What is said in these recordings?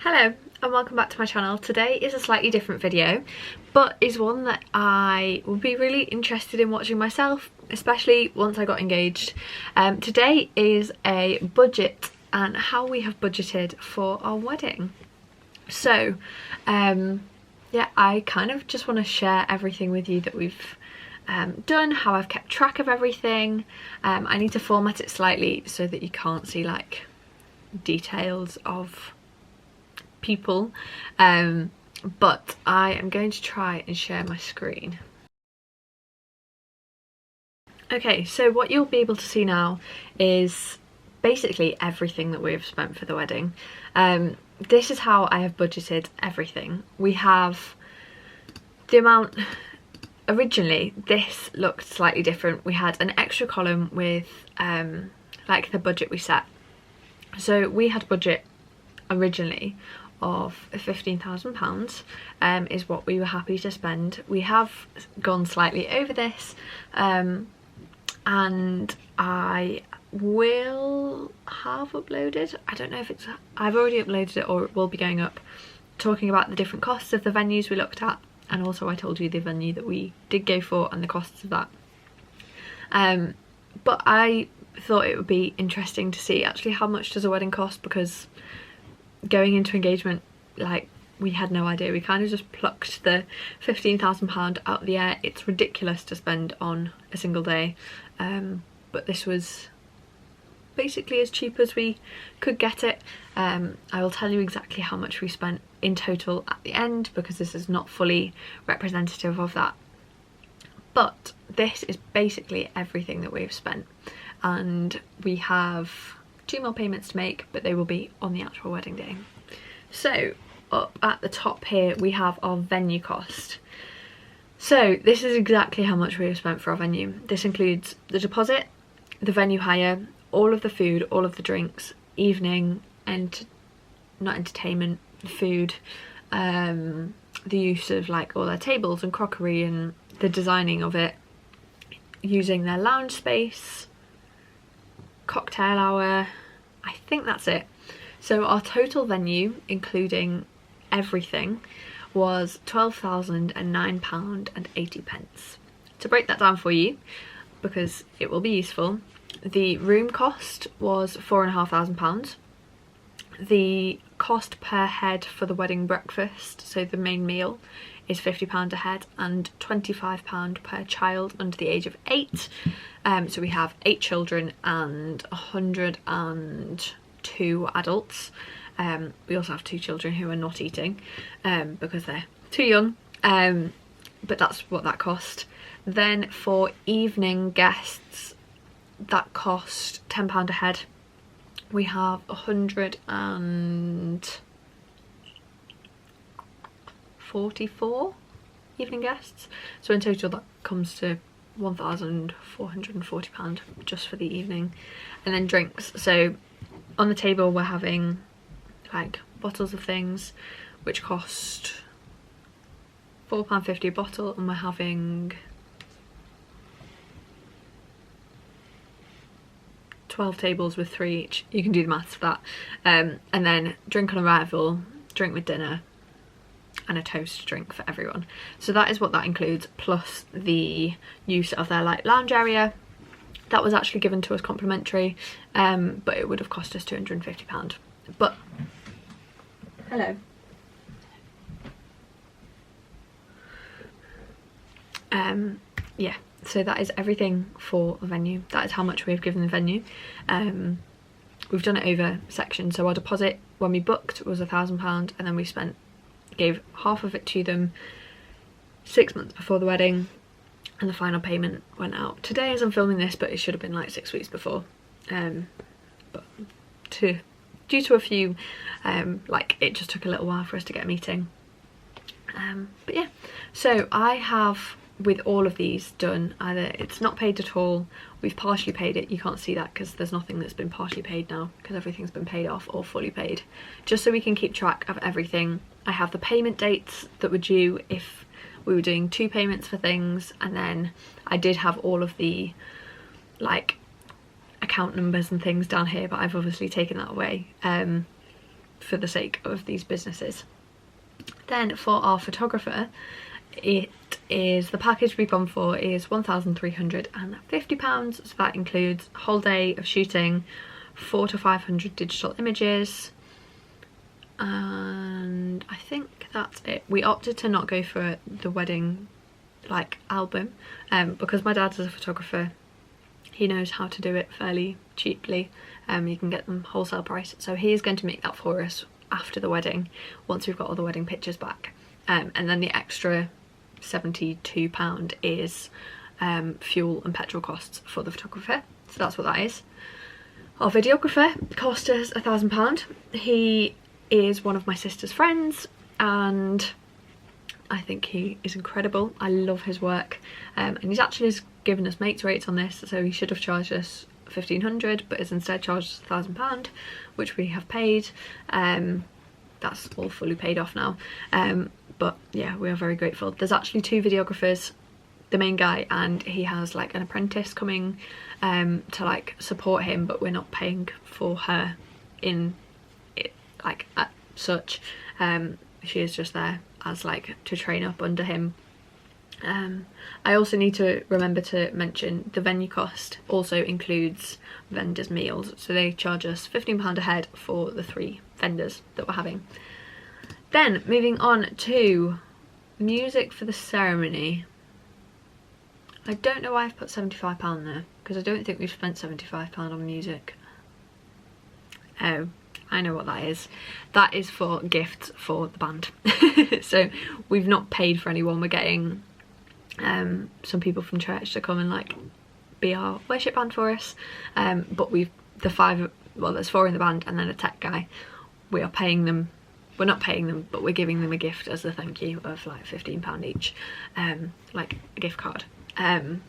Hello and welcome back to my channel. Today is a slightly different video, but is one that I would be really interested in watching myself, especially once I got engaged. Today is a budget and how we have budgeted for our wedding. So yeah, I kind of just want to share everything with you that we've done, how I've kept track of everything. I need to format it slightly so that you can't see like details of people, but I am going to try and share my screen. Okay, so what you'll be able to see now is basically everything that we've spent for the wedding. This is how I have budgeted everything. We have the amount. Originally this looked slightly different. We had an extra column with like the budget we set. So we had budget originally of £15,000 is what we were happy to spend. We have gone slightly over this, and I will have uploaded, I don't know if it's, I've already uploaded it or it will be going up, talking about the different costs of the venues we looked at, and also I told you the venue that we did go for and the costs of that. But I thought it would be interesting to see actually how much does a wedding cost, because going into engagement, like, we had no idea. We kind of just plucked the £15,000 out of the air. It's ridiculous to spend on a single day, but this was basically as cheap as we could get it. I will tell you exactly how much we spent in total at the end, because this is not fully representative of that. But this is basically everything that we've spent, and we have 2 more payments to make, but they will be on the actual wedding day. So up at the top here we have our venue cost. So this is exactly how much we have spent for our venue. This includes the deposit, the venue hire, all of the food, all of the drinks, evening and not entertainment, food, the use of like all their tables and crockery and the designing of it, using their lounge space, cocktail hour. I think that's it. So our total venue, including everything, was £12,009.80. To break that down for you, because it will be useful, the room cost was £4,500. The cost per head for the wedding breakfast, so the main meal, is £50 a head and £25 per child under the age of 8. So we have 8 children and 102 adults. We also have 2 children who are not eating because they're too young, but that's what that cost. Then for evening guests, that cost £10 a head. We have 144 evening guests, so in total that comes to £1,440 just for the evening. And then drinks, so on the table we're having like bottles of things which cost £4.50 a bottle, and we're having 12 tables with 3 each. You can do the maths for that. And then drink on arrival, drink with dinner, and a toast drink for everyone. So that is what that includes, plus the use of their like lounge area. That was actually given to us complimentary, but it would have cost us £250. But hello. Yeah, so that is everything for the venue. That is how much we've given the venue. We've done it over sections. So our deposit when we booked was £1,000, and then we gave half of it to them 6 months before the wedding, and the final payment went out today as I'm filming this, but it should have been like 6 weeks before. But due to a few, like, it just took a little while for us to get a meeting. But yeah, so I have, with all of these done, either it's not paid at all, we've partially paid it. You can't see that because there's nothing that's been partially paid now, because everything's been paid off, or fully paid, just so we can keep track of everything. I have the payment dates that were due if we were doing 2 payments for things, and then I did have all of the like account numbers and things down here, but I've obviously taken that away. for the sake of these businesses. Then for our photographer, it is, the package we've gone for is £1,350, so that includes a whole day of shooting, 400 to 500 digital images, and I think that's it. We opted to not go for the wedding like album because my dad is a photographer. He knows how to do it fairly cheaply. You can get them wholesale price, so he is going to make that for us after the wedding once we've got all the wedding pictures back. And then the extra £72 is fuel and petrol costs for the photographer, so that's what that is. Our videographer cost us £1,000. He is one of my sister's friends and I think he is incredible. I love his work, and he's actually given us mates rates on this, so he should have charged us £1,500 but has instead charged us £1,000, which we have paid. That's all fully paid off now, but yeah, we are very grateful. There's actually 2 videographers, the main guy and he has like an apprentice coming to like support him, but we're not paying for her in it like as such. She is just there as like to train up under him. I also need to remember to mention the venue cost also includes vendors' meals, so they charge us £15 a head for the 3 vendors that we're having. Then moving on to music for the ceremony. I don't know why I've put £75 there, because I don't think we've spent £75 on music. Oh, I know what that is. That is for gifts for the band. So we've not paid for anyone. We're getting some people from church to come and like be our worship band for us, but there's 4 in the band and then a tech guy. We are paying them, we're not paying them, but we're giving them a gift as a thank you of like £15 each, like a gift card,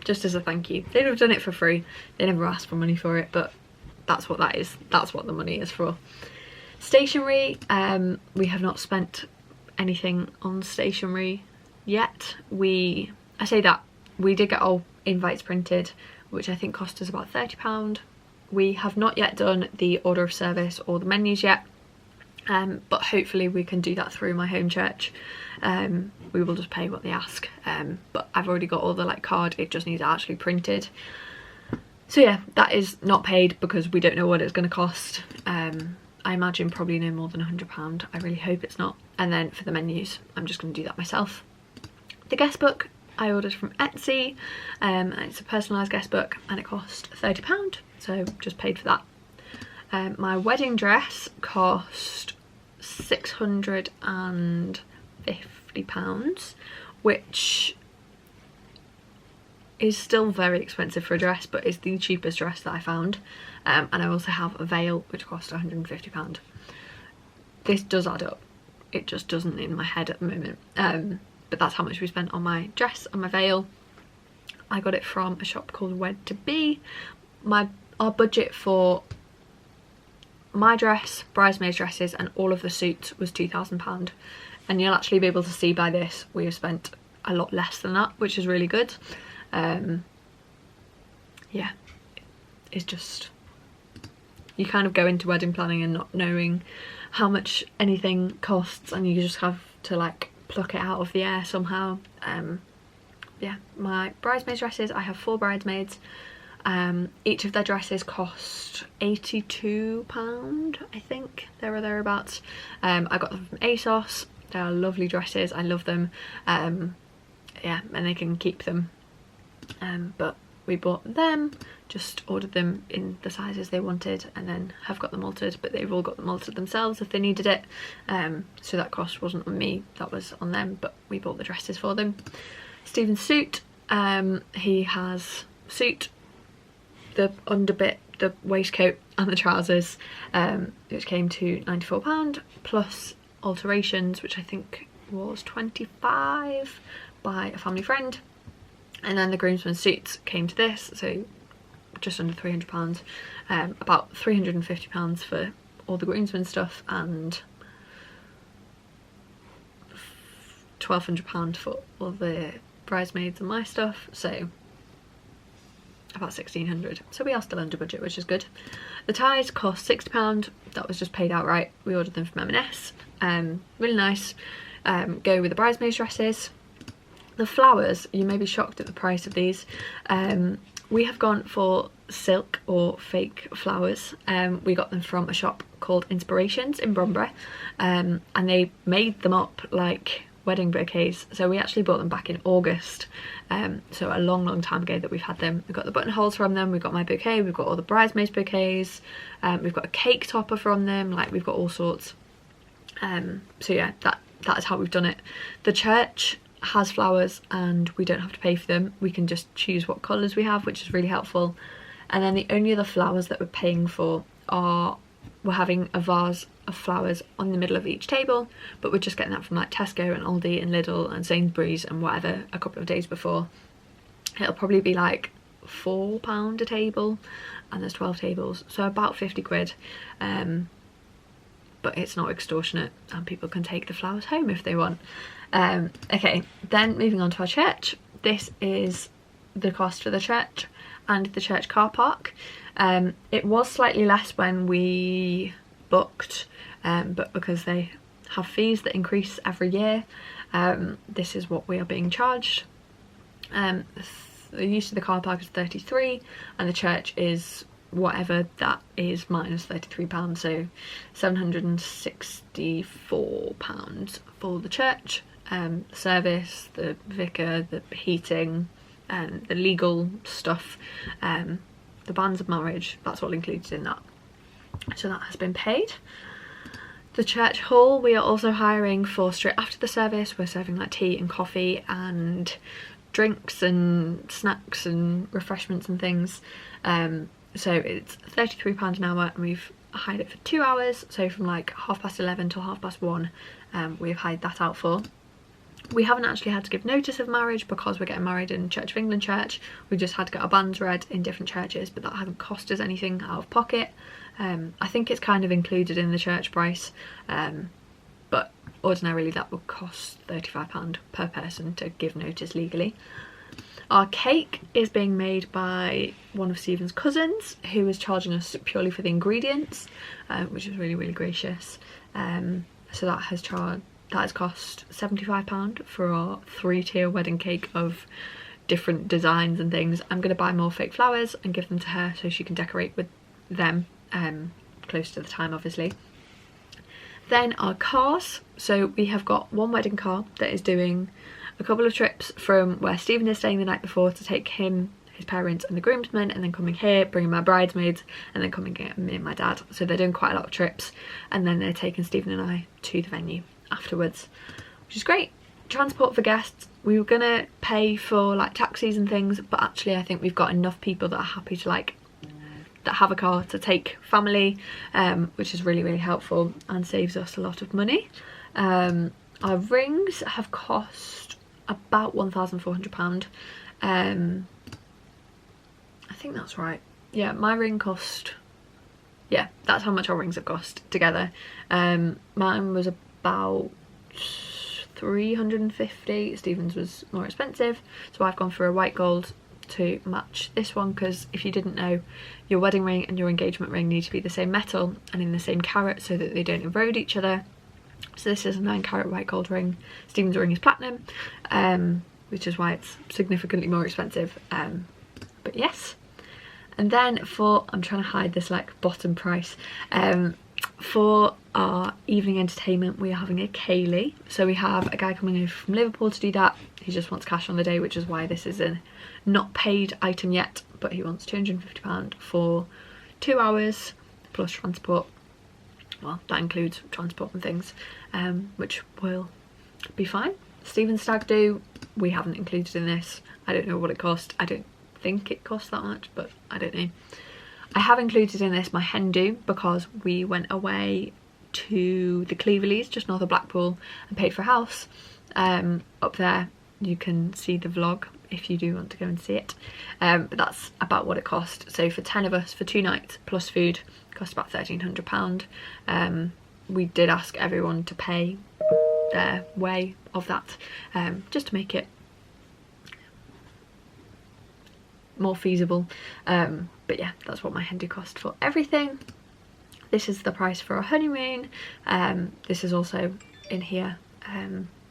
just as a thank you. They'd have done it for free, they never asked for money for it, but that's what that is, that's what the money is for. Stationery, we have not spent anything on stationery yet. I say that, we did get all invites printed, which I think cost us about £30. We have not yet done the order of service or the menus yet, but hopefully we can do that through my home church. We will just pay what they ask, but I've already got all the like card, it just needs actually printed. So yeah, that is not paid because we don't know what it's going to cost. I imagine probably no more than £100. I really hope it's not. And then for the menus, I'm just going to do that myself. The guest book I ordered from Etsy, and it's a personalised guest book and it cost £30, so just paid for that. My wedding dress cost £650, which is still very expensive for a dress, but is the cheapest dress that I found. And I also have a veil which cost £150. This does add up, it just doesn't in my head at the moment, but that's how much we spent on my dress and my veil. I got it from a shop called Wed to Be. Our budget for my dress, bridesmaids dresses and all of the suits was £2,000, and you'll actually be able to see by this we have spent a lot less than that, which is really good. Yeah, it's just, you kind of go into wedding planning and not knowing how much anything costs, and you just have to like pluck it out of the air somehow. Yeah, my bridesmaids dresses, I have 4 bridesmaids. Each of their dresses cost £82, I think, there or thereabouts. I got them from ASOS. They are lovely dresses, I love them. Yeah, and they can keep them. But we bought them, just ordered them in the sizes they wanted, and then have got them altered, but they've all got them altered themselves if they needed it. So that cost wasn't on me, that was on them, but we bought the dresses for them. Stephen's suit, he has suit, the underbit, the waistcoat and the trousers, which came to £94, plus alterations, which I think was £25 by a family friend. And then the groomsmen's suits came to this, so just under £300, about £350 for all the groomsmen stuff, and £1,200 for all the bridesmaids and my stuff, so about £1,600. So we are still under budget, which is good. The ties cost £60, that was just paid outright. We ordered them from M&S. Really nice. Go with the bridesmaids dresses. The flowers, you may be shocked at the price of these. We have gone for silk or fake flowers. We got them from a shop called Inspirations in Bromborough, and they made them up like wedding bouquets. So we actually bought them back in August, so a long time ago that we've had them. We've got the buttonholes from them, we've got my bouquet, we've got all the bridesmaids bouquets, we've got a cake topper from them, like we've got all sorts. So yeah, that is how we've done it. The church has flowers and we don't have to pay for them. We can just choose what colours we have, which is really helpful. And then the only other flowers that we're paying for are, we're having a vase of flowers on the middle of each table, but we're just getting that from like Tesco and Aldi and Lidl and Sainsbury's and whatever a couple of days before. It'll probably be like £4 a table, and there's 12 tables, so about 50 quid. But it's not extortionate and people can take the flowers home if they want. Okay, then moving on to our church. This is the cost for the church and the church car park. It was slightly less when we booked, but because they have fees that increase every year, this is what we are being charged. The use of the car park is 33 and the church is whatever that is minus £33, so £764 for the church, service, the vicar, the heating, and the legal stuff, the banns of marriage, that's all included in that. So that has been paid. The church hall we are also hiring for straight after the service. We're serving like tea and coffee and drinks and snacks and refreshments and things. So it's £33 an hour and we've hired it for 2 hours, so from like 11:30 till 1:30 we've hired that out for. We haven't actually had to give notice of marriage because we're getting married in Church of England church. We've just had to get our bands read in different churches, but that hasn't cost us anything out of pocket. I think it's kind of included in the church price, but ordinarily that would cost £35 per person to give notice legally. Our cake is being made by one of Stephen's cousins, who is charging us purely for the ingredients, which is really gracious. So that has cost £75 for our 3-tier wedding cake of different designs and things. I'm going to buy more fake flowers and give them to her so she can decorate with them close to the time, obviously. Then our cars. So we have got one wedding car that is doing a couple of trips from where Stephen is staying the night before to take him, his parents and the groomsmen, and then coming here, bringing my bridesmaids, and then coming get me and my dad. So they're doing quite a lot of trips, and then they're taking Stephen and I to the venue afterwards, which is great. Transport for guests, we were gonna pay for like taxis and things, but actually I think we've got enough people that are happy to like, that have a car to take family, which is really helpful and saves us a lot of money. Our rings have cost about £1,400. I think that's right. Yeah, my ring cost, yeah, that's how much our rings have cost together. Mine was about 350. Stephen's was more expensive, so I've gone for a white gold to match this one, because if you didn't know, your wedding ring and your engagement ring need to be the same metal and in the same carat so that they don't erode each other. So this is a 9-carat white gold ring. Stephen's ring is platinum, which is why it's significantly more expensive, but yes. And then for, I'm trying to hide this like bottom price, for our evening entertainment we are having a ceilidh. So we have a guy coming over from Liverpool to do that. He just wants cash on the day, which is why this is a not paid item yet, but he wants £250 for 2 hours plus transport. Well, that includes transport and things, which will be fine. Stephen's stag do, we haven't included in this. I don't know what it cost. I don't think it cost that much, but I don't know. I have included in this my hen do because we went away to the Cleverleys just north of Blackpool and paid for a house up there. You can see the vlog if you do want to go and see it, but that's about what it cost. So for 10 of us for 2 nights plus food, it cost about £1,300. We did ask everyone to pay their way of that, just to make it more feasible, but yeah, that's what my hen do cost for everything. This is the price for a honeymoon. This is also in here.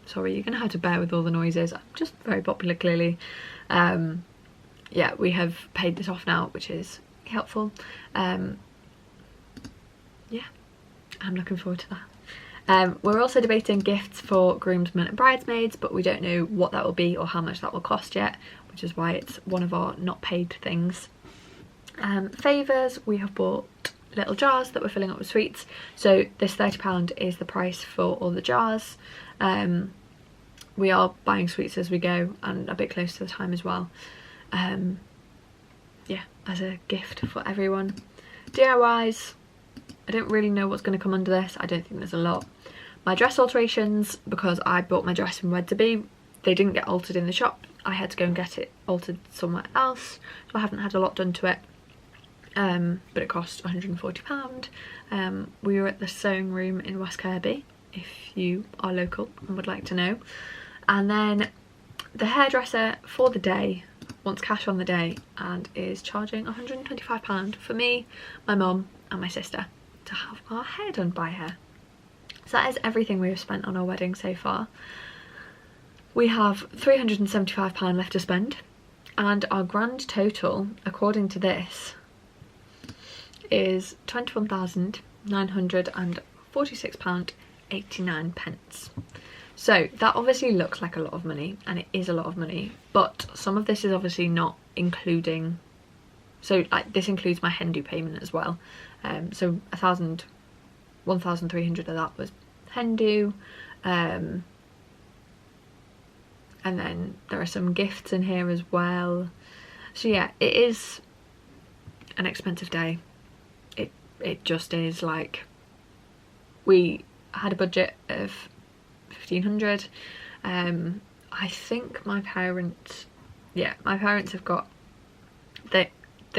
Sorry, you're gonna have to bear with all the noises. I'm just very popular, clearly. Yeah, we have paid this off now, which is helpful. Yeah, I'm looking forward to that. We're also debating gifts for groomsmen and bridesmaids, but we don't know what that will be or how much that will cost yet, which is why it's one of our not paid things. Favours, we have bought little jars that we're filling up with sweets. So this £30 is the price for all the jars. We are buying sweets as we go and a bit close to the time as well. Yeah, as a gift for everyone. DIYs, I don't really know what's going to come under this. I don't think there's a lot. My dress alterations, because I bought my dress in Wetherby, they didn't get altered in the shop. I had to go and get it altered somewhere else, so I haven't had a lot done to it. But it cost £140. We were at the sewing room in West Kirby, if you are local and would like to know. And then the hairdresser for the day wants cash on the day and is charging £125 for me, my mum and my sister to have our hair done by her. So that is everything we have spent on our wedding so far. We have £375 left to spend, and our grand total, according to this, is £21,946.89. So that obviously looks like a lot of money, and it is a lot of money, but some of this is obviously not including, so like this includes my hen do payment as well. So 1,300 of that was hen do, and then there are some gifts in here as well. So yeah, it is an expensive day. It just is. Like, we had a budget of 1,500. I think my parents have got, they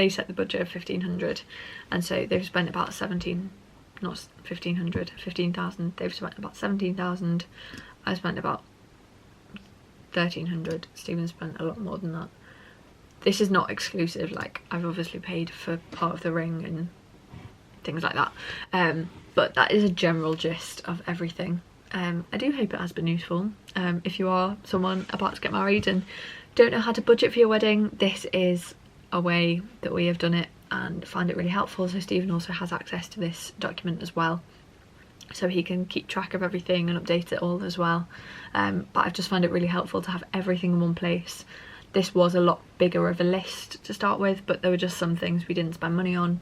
set the budget of 1,500, and so they've spent about 15,000. They've spent about 17,000. I spent about 1,300. Stephen spent a lot more than that. This is not exclusive, like I've obviously paid for part of the ring and things like that, but that is a general gist of everything. I do hope it has been useful. If you are someone about to get married and don't know how to budget for your wedding, this is a way that we have done it and find it really helpful. So Stephen also has access to this document as well, so he can keep track of everything and update it all as well. But I've just found it really helpful to have everything in one place. This was a lot bigger of a list to start with, but there were just some things we didn't spend money on.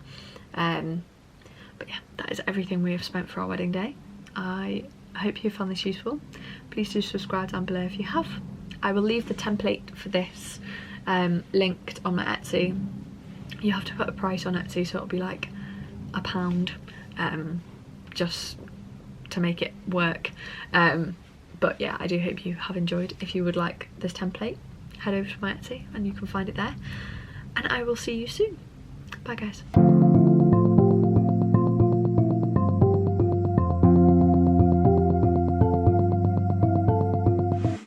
But yeah, that is everything we have spent for our wedding day. I hope you found this useful. Please do subscribe down below if you have. I will leave the template for this linked on my Etsy. You have to put a price on Etsy, so it'll be like £1, just to make it work. But yeah, I do hope you have enjoyed. If you would like this template, head over to my Etsy and you can find it there. And I will see you soon. Bye guys.